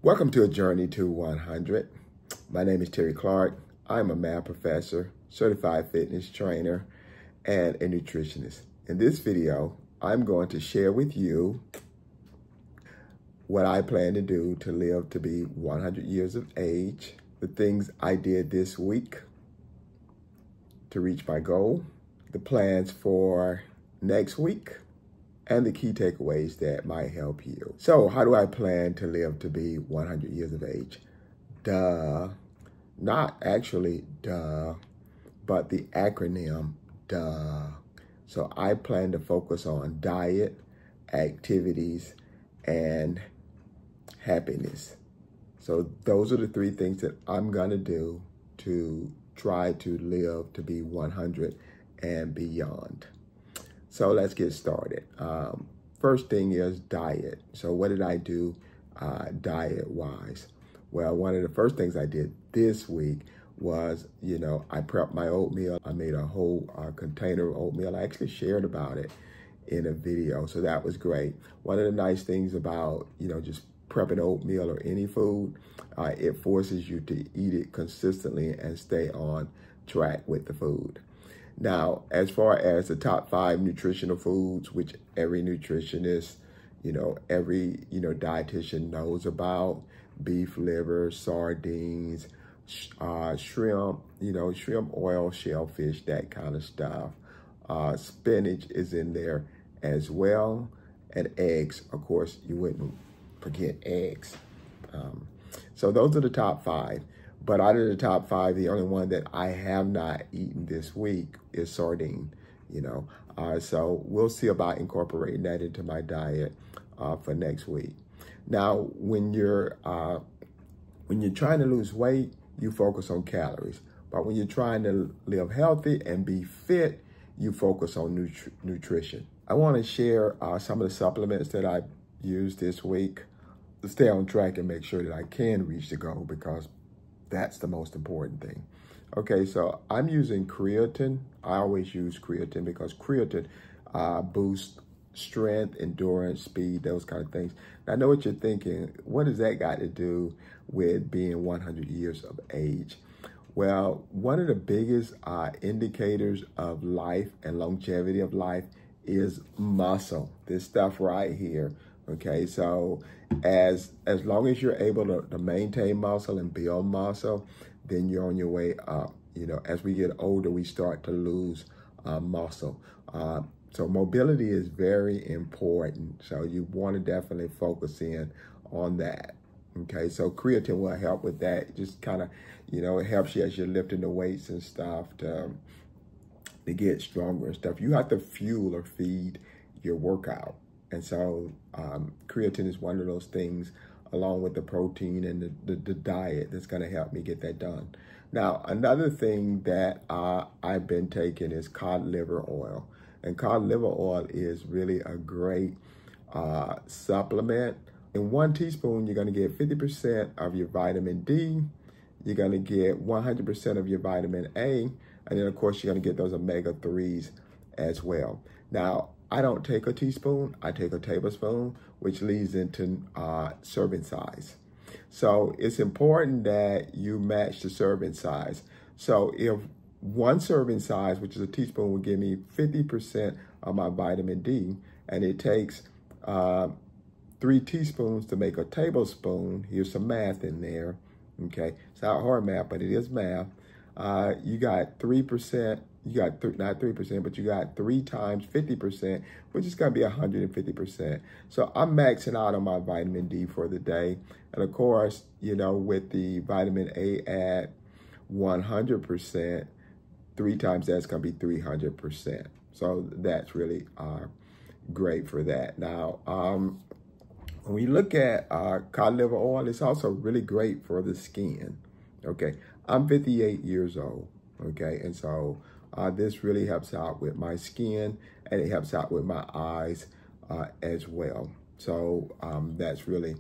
Welcome to A Journey to 100. My name is Terry Clark. I'm a math professor, certified fitness trainer, and a nutritionist. In this video, I'm going to share with you what I plan to do to live to be 100 years of age, the things I did this week to reach my goal, the plans for next week, and the key takeaways that might help you. So how do I plan to live to be 100 years of age? Duh. Not actually duh, but the acronym duh. So I plan to focus on diet, activities, and happiness. So those are the three things that I'm gonna do to try to live to be 100 and beyond. So let's get started. First thing is diet. So what did I do diet-wise? Well, one of the first things I did this week was, I prepped my oatmeal. I made a whole container of oatmeal. I actually shared about it in a video, so that was great. One of the nice things about, just prepping oatmeal or any food, it forces you to eat it consistently and stay on track with the food. Now, as far as the top 5 nutritional foods, which every nutritionist, every, dietitian knows about: beef liver, sardines, shrimp, shrimp oil, shellfish, that kind of stuff. Spinach is in there as well. And eggs, of course, you wouldn't forget eggs. So those are the top 5. But out of the top 5, the only one that I have not eaten this week is sardine, So we'll see about incorporating that into my diet for next week. Now, when you're trying to lose weight, you focus on calories. But when you're trying to live healthy and be fit, you focus on nutrition. I want to share some of the supplements that I used this week to stay on track and make sure that I can reach the goal, because that's the most important thing. Okay, so I'm using creatine. I always use creatine because creatine boosts strength, endurance, speed, those kind of things. Now, I know what you're thinking. What has that got to do with being 100 years of age? Well, one of the biggest indicators of life and longevity of life is muscle. This stuff right here. Okay, so as long as you're able to maintain muscle and build muscle, then you're on your way up. As we get older, we start to lose muscle. So mobility is very important. So you want to definitely focus in on that. Okay, so creatine will help with that. Just kind of, it helps you as you're lifting the weights and stuff to get stronger and stuff. You have to fuel or feed your workout. And so creatine is one of those things, along with the protein and the diet, that's going to help me get that done. Now, another thing that I've been taking is cod liver oil. And cod liver oil is really a great supplement. In 1 teaspoon, you're going to get 50% of your vitamin D. You're going to get 100% of your vitamin A. And then, of course, you're going to get those omega-3s as well. Now, I don't take a teaspoon, I take a tablespoon, which leads into serving size. So it's important that you match the serving size. So if 1 serving size, which is a teaspoon, will give me 50% of my vitamin D, and it takes 3 teaspoons to make a tablespoon, here's some math in there, okay? It's not hard math, but it is math. You got 3%. You got not 3%, but you got 3 times 50%, which is going to be 150%. So I'm maxing out on my vitamin D for the day. And of course, with the vitamin A at 100%, 3 times that's going to be 300%. So that's really great for that. Now, when we look at cod liver oil, it's also really great for the skin. Okay, I'm 58 years old. Okay, and so this really helps out with my skin, and it helps out with my eyes as well. So that's really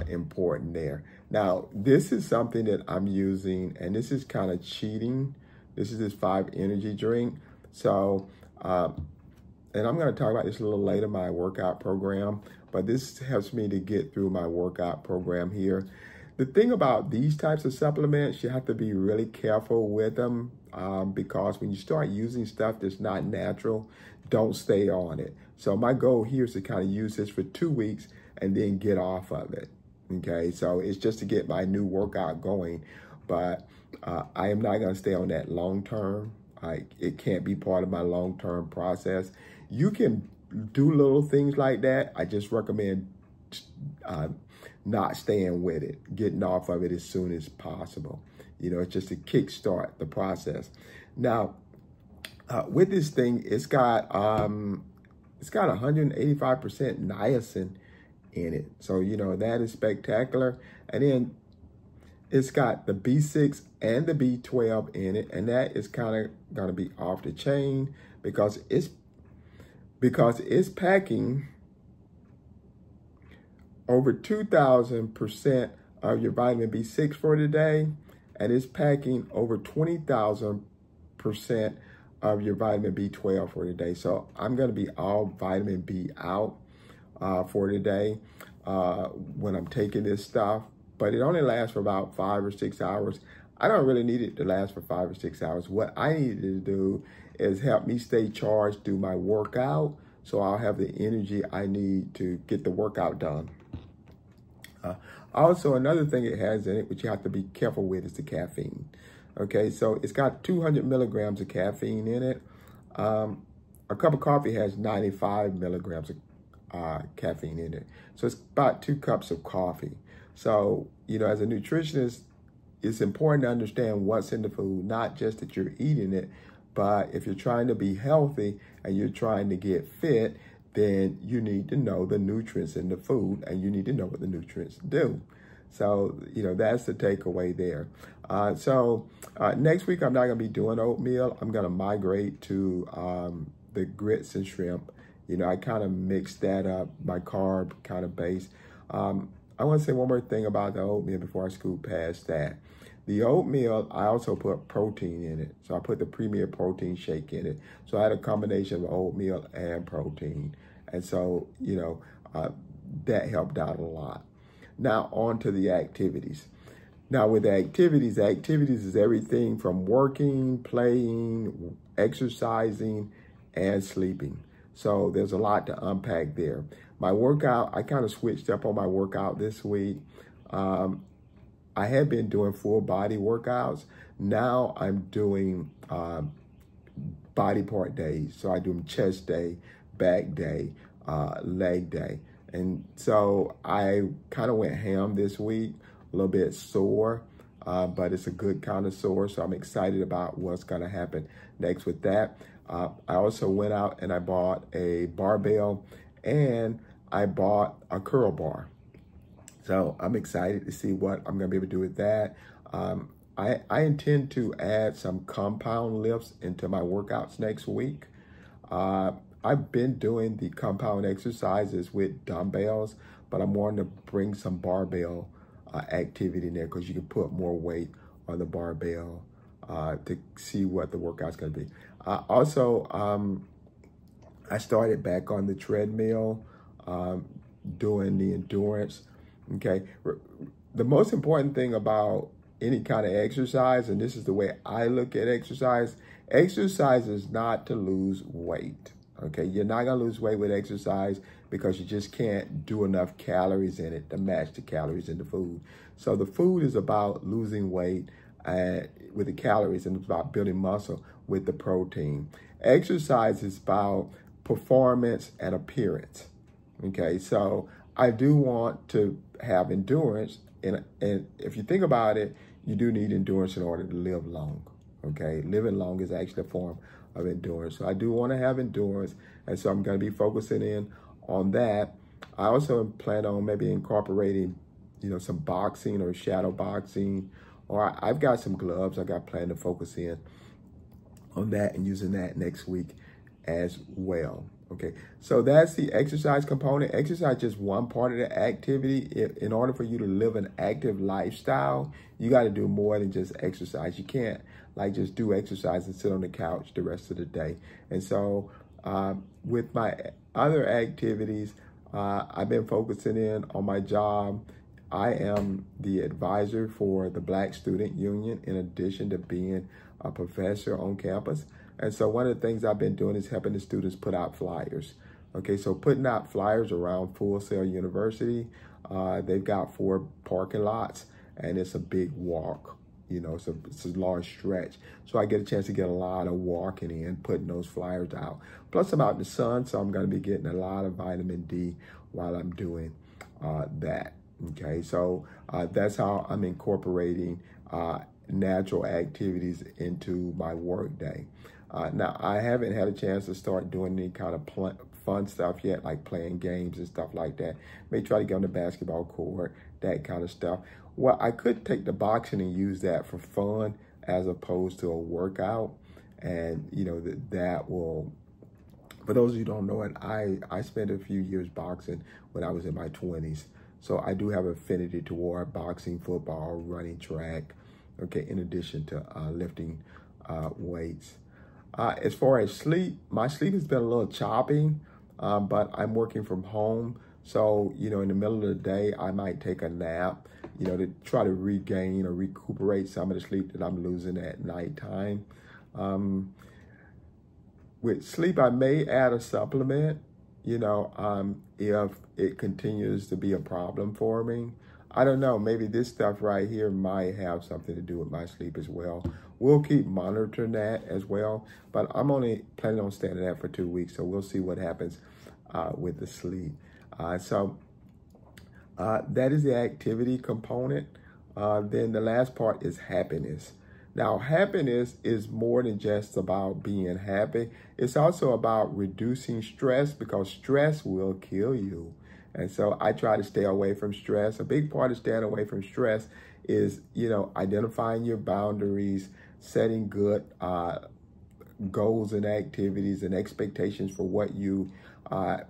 important there. Now, this is something that I'm using, and this is kind of cheating. This is this 5 energy drink. So and I'm going to talk about this a little later, my workout program, but this helps me to get through my workout program here. The thing about these types of supplements, you have to be really careful with them because when you start using stuff that's not natural, don't stay on it. So my goal here is to kind of use this for 2 weeks and then get off of it. Okay, so it's just to get my new workout going, but I am not going to stay on that long term. It can't be part of my long-term process. You can do little things like that. I just recommend not staying with it, getting off of it as soon as possible. You know, it's just to kickstart the process. Now, with this thing, it's got 185% niacin in it. So, you know, that is spectacular. And then it's got the B6 and the B12 in it, and that is kind of going to be off the chain because it's packing over 2,000% of your vitamin B6 for today, and it's packing over 20,000% of your vitamin B12 for today. So I'm going to be all vitamin B out for today when I'm taking this stuff. But it only lasts for about 5 or 6 hours. I don't really need it to last for 5 or 6 hours. What I need to do is help me stay charged through my workout, so I'll have the energy I need to get the workout done. Also, another thing it has in it, which you have to be careful with, is the caffeine. Okay, so it's got 200 milligrams of caffeine in it. A cup of coffee has 95 milligrams of caffeine in it. So it's about 2 cups of coffee. So, you know, as a nutritionist, it's important to understand what's in the food, not just that you're eating it, but if you're trying to be healthy and you're trying to get fit, then you need to know the nutrients in the food and you need to know what the nutrients do. So, you know, that's the takeaway there. Next week, I'm not going to be doing oatmeal. I'm going to migrate to the grits and shrimp. You know, I kind of mixed that up, my carb kind of base. I want to say one more thing about the oatmeal before I scoot past that. The oatmeal, I also put protein in it. So I put the Premier Protein Shake in it. So I had a combination of oatmeal and protein. And so, you know, that helped out a lot. Now on to the activities. Now with the activities is everything from working, playing, exercising, and sleeping. So there's a lot to unpack there. My workout, I kind of switched up on my workout this week. I had been doing full body workouts. Now I'm doing body part days. So I do chest day, back day, leg day. And so I kind of went ham this week, a little bit sore, but it's a good kind of sore. So I'm excited about what's going to happen next with that. I also went out and I bought a barbell and I bought a curl bar. So I'm excited to see what I'm going to be able to do with that. I intend to add some compound lifts into my workouts next week. I've been doing the compound exercises with dumbbells, but I'm wanting to bring some barbell activity in there because you can put more weight on the barbell to see what the workout's going to be. Also, I started back on the treadmill, doing the endurance. Okay, the most important thing about any kind of exercise, and this is the way I look at exercise is not to lose weight. Okay, you're not gonna lose weight with exercise because you just can't do enough calories in it to match the calories in the food. So the food is about losing weight with the calories, and it's about building muscle with the protein. Exercise is about performance and appearance. Okay, so I do want to have endurance, and if you think about it, you do need endurance in order to live long. Okay, living long is actually a form of endurance. So I do want to have endurance, and so I'm going to be focusing in on that. I also plan on maybe incorporating, you know, some boxing or shadow boxing, or I've got some gloves I got planned to focus in on that and using that next week as well. Okay, so that's the exercise component. Exercise is just one part of the activity. In order for you to live an active lifestyle, you got to do more than just exercise. You can't like just do exercise and sit on the couch the rest of the day. And so With my other activities, I've been focusing in on my job. I am the advisor for the Black Student Union in addition to being a professor on campus. And so one of the things I've been doing is helping the students put out flyers. Okay, so putting out flyers around Full Sail University. They've got 4 parking lots and it's a big walk. You know, it's a large stretch. So I get a chance to get a lot of walking in, putting those flyers out. Plus I'm out in the sun, so I'm gonna be getting a lot of vitamin D while I'm doing that. Okay, so that's how I'm incorporating natural activities into my work day. Now, I haven't had a chance to start doing any kind of fun stuff yet, like playing games and stuff like that. May try to get on the basketball court, that kind of stuff. Well, I could take the boxing and use that for fun as opposed to a workout. And, you know, that will, for those of you who don't know it, I spent a few years boxing when I was in my 20s. So I do have affinity toward boxing, football, running track, okay, in addition to lifting weights. As far as sleep, my sleep has been a little choppy, but I'm working from home. So, you know, in the middle of the day, I might take a nap, you know, to try to regain or recuperate some of the sleep that I'm losing at nighttime. With sleep, I may add a supplement, you know, if it continues to be a problem for me. I don't know, maybe this stuff right here might have something to do with my sleep as well. We'll keep monitoring that as well, but I'm only planning on staying in that for 2 weeks, so we'll see what happens with the sleep. So that is the activity component. Then the last part is happiness. Now, happiness is more than just about being happy. It's also about reducing stress, because stress will kill you. And so I try to stay away from stress. A big part of staying away from stress is, you know, identifying your boundaries, setting good goals and activities and expectations for what you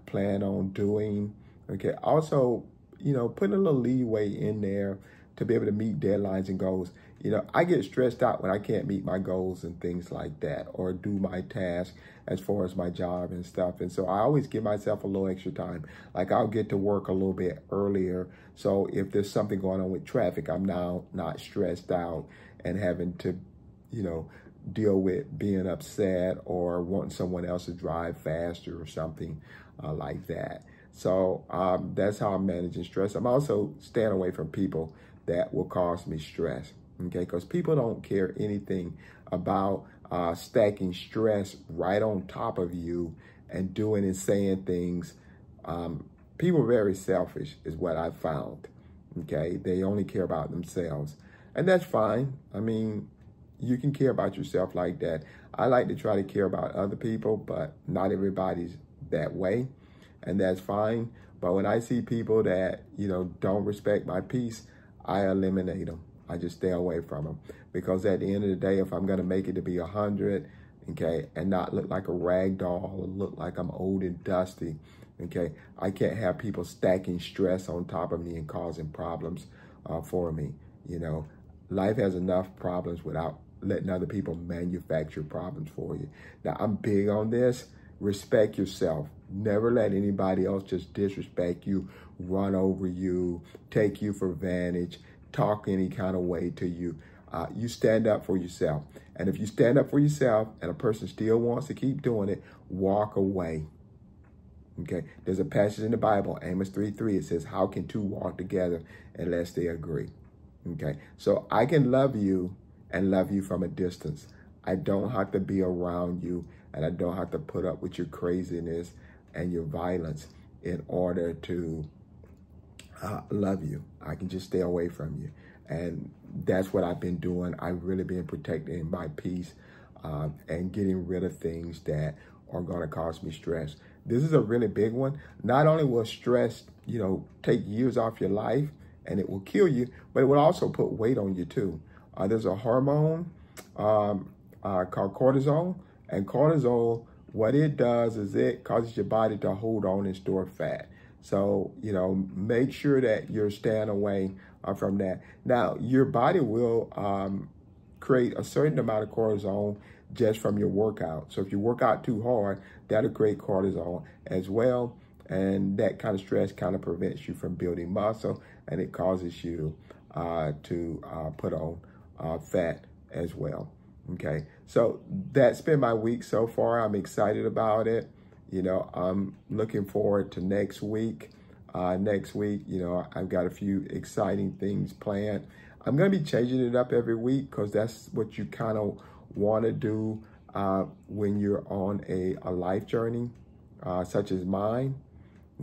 plan on doing. Okay. Also, you know, putting a little leeway in there to be able to meet deadlines and goals. You know, I get stressed out when I can't meet my goals and things like that, or do my task as far as my job and stuff. And so I always give myself a little extra time. Like I'll get to work a little bit earlier. So if there's something going on with traffic, I'm now not stressed out and having to, you know, deal with being upset or wanting someone else to drive faster or something like that. So that's how I'm managing stress. I'm also staying away from people that will cause me stress. Okay, because people don't care anything about stacking stress right on top of you and doing and saying things. People are very selfish is what I've found. Okay, they only care about themselves. And that's fine. I mean, you can care about yourself like that. I like to try to care about other people, but not everybody's that way. And that's fine. But when I see people that, you know, don't respect my peace, I eliminate them. I just stay away from them, because at the end of the day, if I'm going to make it to be 100, okay, and not look like a rag doll or look like I'm old and dusty, okay, I can't have people stacking stress on top of me and causing problems for me. You know, life has enough problems without letting other people manufacture problems for you. Now, I'm big on this. Respect yourself. Never let anybody else just disrespect you, run over you, take you for advantage, talk any kind of way to you. You stand up for yourself. And if you stand up for yourself and a person still wants to keep doing it, walk away. Okay. There's a passage in the Bible, Amos 3:3. It says, how can two walk together unless they agree? Okay. So I can love you and love you from a distance. I don't have to be around you, and I don't have to put up with your craziness and your violence in order to love you. I can just stay away from you. And that's what I've been doing. I've really been protecting my peace and getting rid of things that are going to cause me stress. This is a really big one. Not only will stress, you know, take years off your life and it will kill you, but it will also put weight on you too. There's a hormone called cortisol, and cortisol, what it does is it causes your body to hold on and store fat. So, you know, make sure that you're staying away from that. Now, your body will create a certain amount of cortisol just from your workout. So if you work out too hard, that'll create cortisol as well. And that kind of stress kind of prevents you from building muscle, and it causes you to put on fat as well. Okay, so that's been my week so far. I'm excited about it. You know, I'm looking forward to next week. Next week, you know, I've got a few exciting things planned. I'm going to be changing it up every week because that's what you kind of want to do when you're on a life journey, such as mine.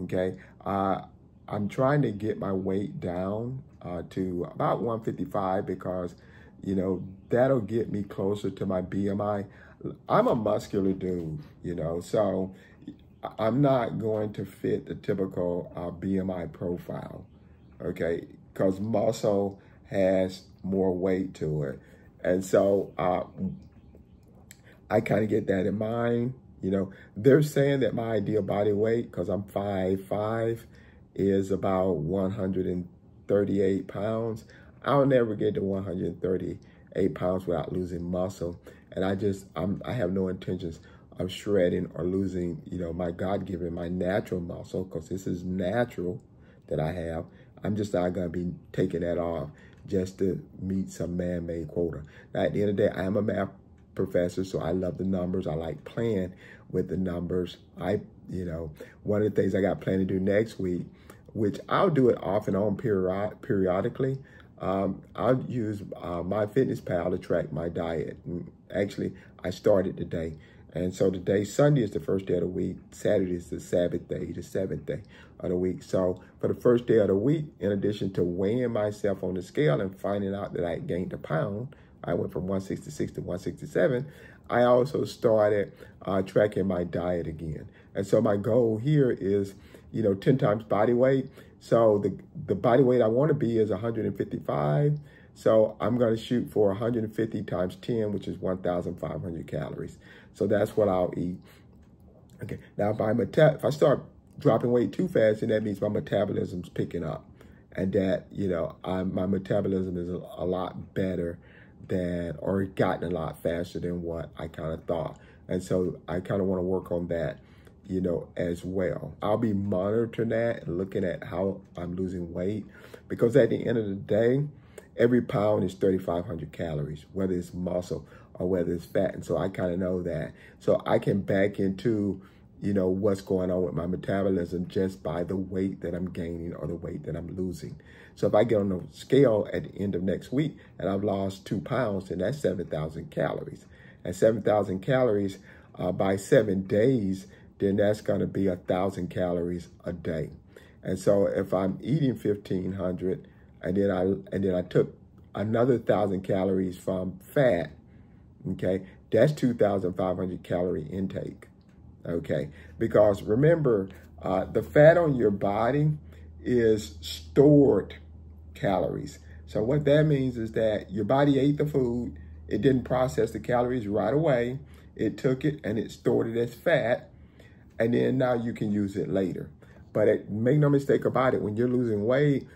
Okay, I'm trying to get my weight down to about 155 because, you know, that'll get me closer to my BMI. I'm a muscular dude, you know, so I'm not going to fit the typical BMI profile, okay, because muscle has more weight to it. And so I kind of get that in mind. You know, they're saying that my ideal body weight, because I'm 5'5", is about 138 pounds. I'll never get to 138 pounds without losing muscle. And I have no intentions of shredding or losing, you know, my God-given, my natural muscle, because this is natural that I have. I'm just not going to be taking that off just to meet some man-made quota. Now, at the end of the day, I am a math professor, so I love the numbers. I like playing with the numbers. You know, one of the things I got planned to do next week, which I'll do it off and on periodically, I'll use MyFitnessPal to track my diet. And actually, I started today. And so today, Sunday is the first day of the week. Saturday is the Sabbath day, the seventh day of the week. So for the first day of the week, in addition to weighing myself on the scale and finding out that I gained a pound, I went from 166 to 167. I also started tracking my diet again. And so my goal here is, you know, 10 times body weight. So the body weight I want to be is 155. So I'm going to shoot for 150 times 10, which is 1,500 calories. So that's what I'll eat. Okay. Now, if I start dropping weight too fast, then that means my metabolism's picking up, and that, you know, my metabolism is a lot better than, or gotten a lot faster than what I kind of thought. And so I kind of want to work on that, you know, as well. I'll be monitoring that and looking at how I'm losing weight, because at the end of the day, every pound is 3,500 calories, whether it's muscle or whether it's fat. And so I kind of know that. So I can back into, you know, what's going on with my metabolism just by the weight that I'm gaining or the weight that I'm losing. So if I get on the scale at the end of next week and I've lost 2 pounds, then that's 7,000 calories. And 7,000 calories by 7 days, then that's going to be 1,000 calories a day. And so if I'm eating 1,500, and then I took another 1,000 calories from fat, okay, that's 2,500 calorie intake, okay? Because remember, the fat on your body is stored calories. So what that means is that your body ate the food, it didn't process the calories right away, it took it and it stored it as fat, and then now you can use it later. But make no mistake about it, when you're losing weight,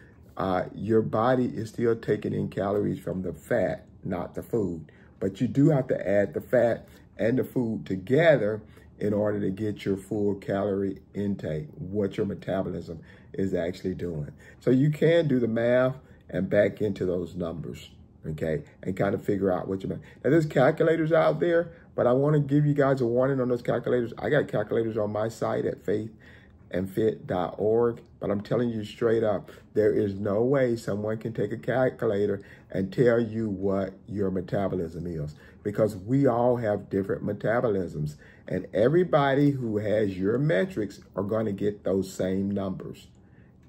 your body is still taking in calories from the fat, not the food. But you do have to add the fat and the food together in order to get your full calorie intake, what your metabolism is actually doing. So you can do the math and back into those numbers, okay, and kind of figure out what you're doing. Now, there's calculators out there, but I want to give you guys a warning on those calculators. I got calculators on my site at faithandfit.org, but I'm telling you straight up, there is no way someone can take a calculator and tell you what your metabolism is, because we all have different metabolisms, and everybody who has your metrics are going to get those same numbers.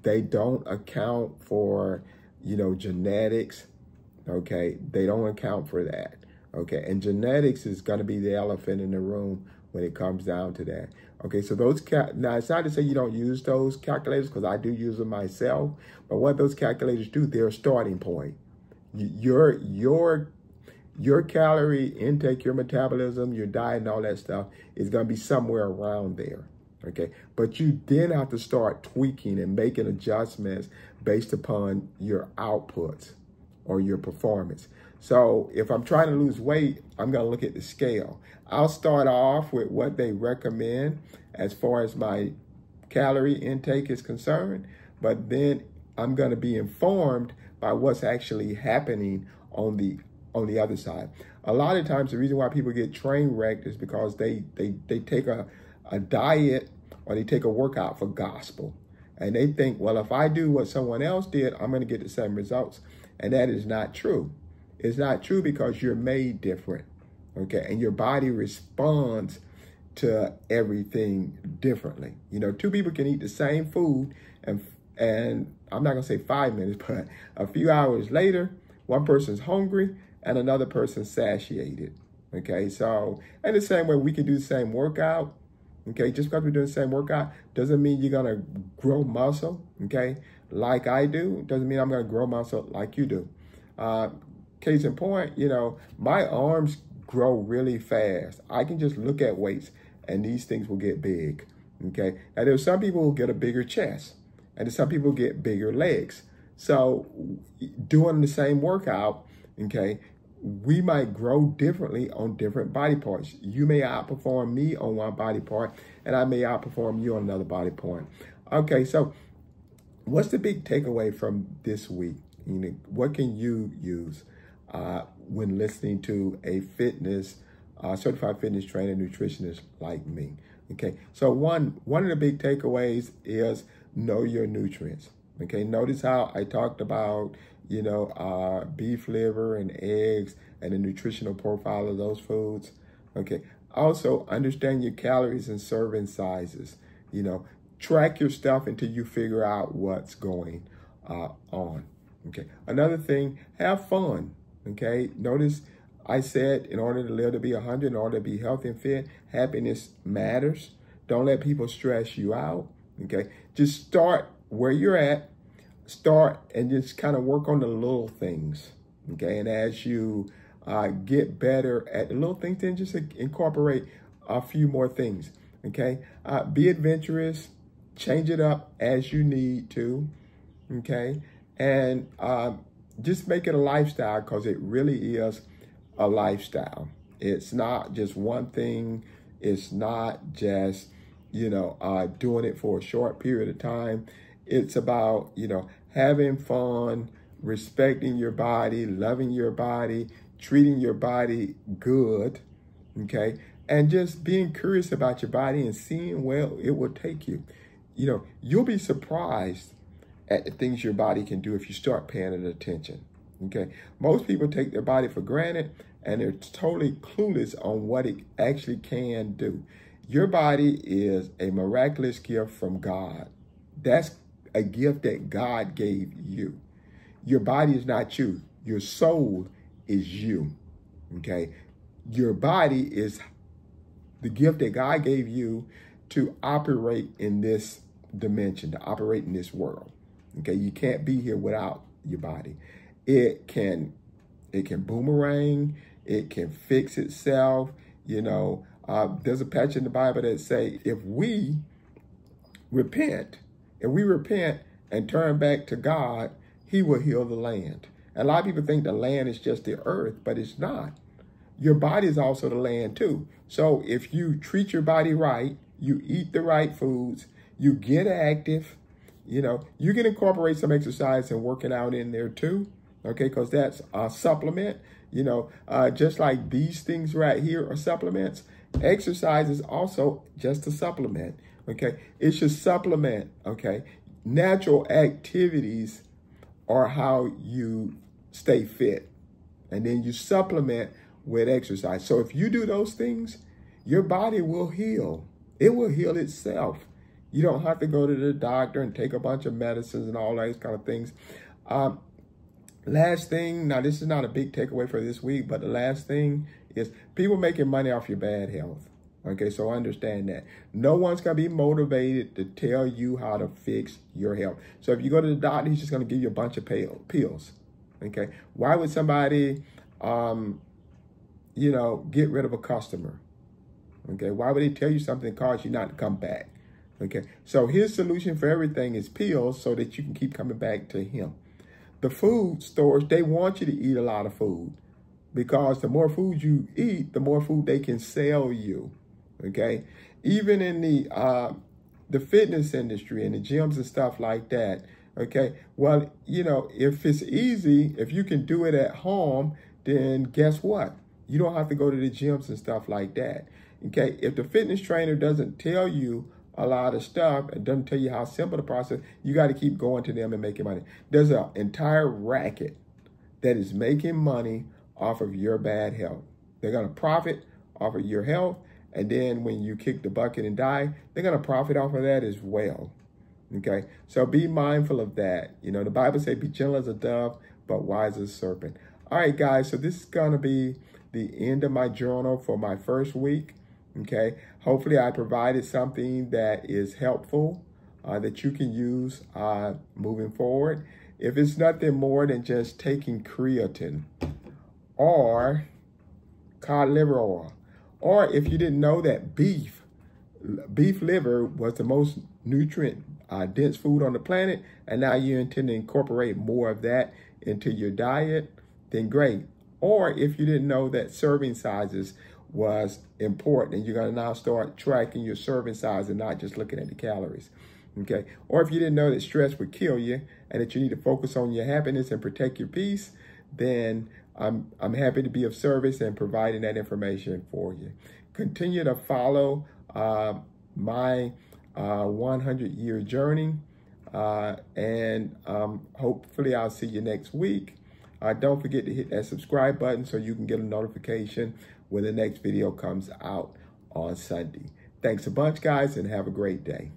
They don't account for, you know, genetics, okay? They don't account for that, okay? And genetics is going to be the elephant in the room when it comes down to that. Okay, so those, now it's not to say you don't use those calculators, because I do use them myself, but what those calculators do, they're a starting point. Your calorie intake, your metabolism, your diet, and all that stuff is going to be somewhere around there, okay? But you then have to start tweaking and making adjustments based upon your outputs or your performance. So if I'm trying to lose weight, I'm going to look at the scale. I'll start off with what they recommend as far as my calorie intake is concerned, but then I'm going to be informed by what's actually happening on the other side. A lot of times the reason why people get train wrecked is because they take a diet or they take a workout for gospel. And they think, well, if I do what someone else did, I'm going to get the same results. And that is not true. It's not true because you're made different, okay? And your body responds to everything differently. You know, two people can eat the same food and I'm not going to say 5 minutes, but a few hours later, one person's hungry and another person's satiated, okay? So, and the same way we can do the same workout, okay? Just because we're doing the same workout doesn't mean you're going to grow muscle, okay? Like I do, doesn't mean I'm going to grow muscle like you do. Case in point, you know, my arms grow really fast. I can just look at weights and these things will get big, okay? And there's some people who get a bigger chest and there's some people who get bigger legs. So doing the same workout, okay, we might grow differently on different body parts. You may outperform me on one body part and I may outperform you on another body part. Okay, so what's the big takeaway from this week? You know, what can you use when listening to a certified fitness trainer, nutritionist like me? Okay, so one of the big takeaways is know your nutrients. Okay, notice how I talked about, you know, beef liver and eggs and the nutritional profile of those foods. Okay, also understand your calories and serving sizes. You know, track your stuff until you figure out what's going on. Okay, another thing, have fun. Okay, notice I said in order to live to be 100, in order to be healthy and fit, happiness matters. Don't let people stress you out. Okay, just start where you're at. Start and just kind of work on the little things. Okay, and as you get better at the little things, then just incorporate a few more things. Okay, be adventurous, change it up as you need to. Okay, and just make it a lifestyle because it really is a lifestyle. It's not just one thing. It's not just, you know, doing it for a short period of time. It's about, you know, having fun, respecting your body, loving your body, treating your body good, okay? And just being curious about your body and seeing where it will take you. You know, you'll be surprised at the things your body can do if you start paying it attention, okay? Most people take their body for granted and they're totally clueless on what it actually can do. Your body is a miraculous gift from God. That's a gift that God gave you. Your body is not you. Your soul is you, okay? Your body is the gift that God gave you to operate in this dimension, to operate in this world, okay? You can't be here without your body. It can boomerang. It can fix itself. You know, there's a passage in the Bible that say, if we repent and turn back to God, he will heal the land. And a lot of people think the land is just the earth, but it's not. Your body is also the land too. So if you treat your body right, you eat the right foods, you get active, you know, you can incorporate some exercise and working out in there too, okay, because that's a supplement. You know, just like these things right here are supplements, exercise is also just a supplement, okay? It should supplement, okay? Natural activities are how you stay fit, and then you supplement with exercise. So if you do those things, your body will heal. It will heal itself. You don't have to go to the doctor and take a bunch of medicines and all those kind of things. Last thing, now this is not a big takeaway for this week, but the last thing is people making money off your bad health. Okay, so understand that. No one's going to be motivated to tell you how to fix your health. So if you go to the doctor, he's just going to give you a bunch of pills. Okay, why would somebody, you know, get rid of a customer? Okay, why would they tell you something that causes you not to come back? Okay, so his solution for everything is pills so that you can keep coming back to him. the food stores, they want you to eat a lot of food, because the more food you eat, the more food they can sell you. Okay, even in the fitness industry and the gyms and stuff like that. Okay, well, you know, if it's easy, if you can do it at home, then guess what? You don't have to go to the gyms and stuff like that. Okay, if the fitness trainer doesn't tell you a lot of stuff and doesn't tell you how simple the process, you got to keep going to them and making money. There's an entire racket that is making money off of your bad health. They're going to profit off of your health. And then when you kick the bucket and die, they're going to profit off of that as well. Okay, so be mindful of that. You know, the Bible says, be gentle as a dove, but wise as a serpent. All right, guys, so this is going to be the end of my journal for my first week. Okay, hopefully I provided something that is helpful that you can use moving forward. If it's nothing more than just taking creatine or cod liver oil, or if you didn't know that beef liver was the most nutrient dense food on the planet, and now you intend to incorporate more of that into your diet, then great. Or if you didn't know that serving sizes was important, and you're going to now start tracking your serving size and not just looking at the calories. Okay. Or if you didn't know that stress would kill you and that you need to focus on your happiness and protect your peace, then I'm happy to be of service and providing that information for you. Continue to follow my 100-year journey, and hopefully I'll see you next week. Don't forget to hit that subscribe button so you can get a notification when the next video comes out on Sunday. Thanks a bunch, guys, and have a great day.